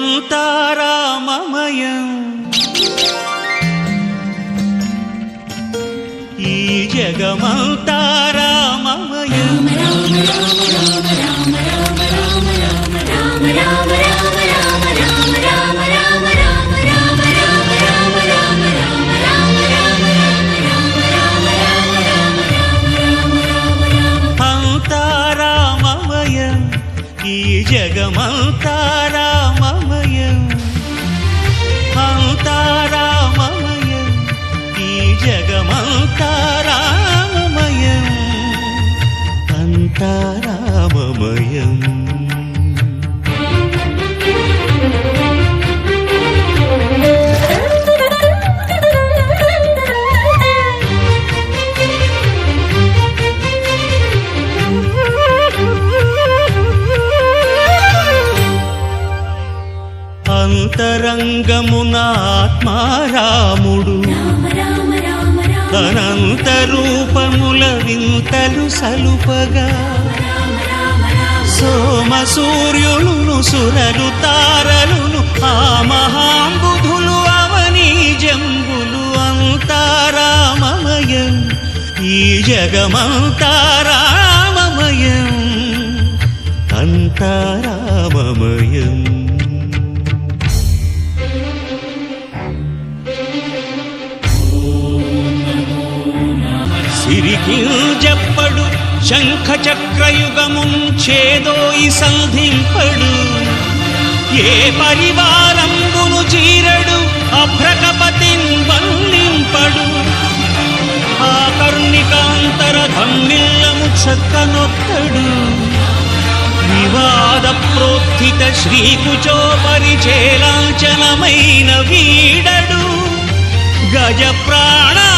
అంతారామమయం ఈ జగమంతారామమయం అంతారామమయం ఈ జగమంతారామమయం అంతారామమయం ఈ జగమంతారామమయం అంతారామమయం అంతరంగమున ఆత్మారాముడు అనంత రూపముల వింతలు సలుపగా సోమ సూర్యులును సురలు తారలును ఆ మహాంబుధులు అవనీ జంబులు అంతారామమయం ఈ జగమంతారామమయం అంతారామమయం సిరికింజప్పడు శంఖ చక్రయుగముంచేదోయి సంధింపడు ఏ పరివారంబును చీరడు అభ్రకపతిన్ వల్లింపడు ఆ కర్ణికాంతర ధమ్మిల్లము చక్కనొత్తడు వివాద ప్రోత్థిత శ్రీకుచో పరిచేలాంచనమైన వీడడు గజ ప్రాణావనోత్సాహియ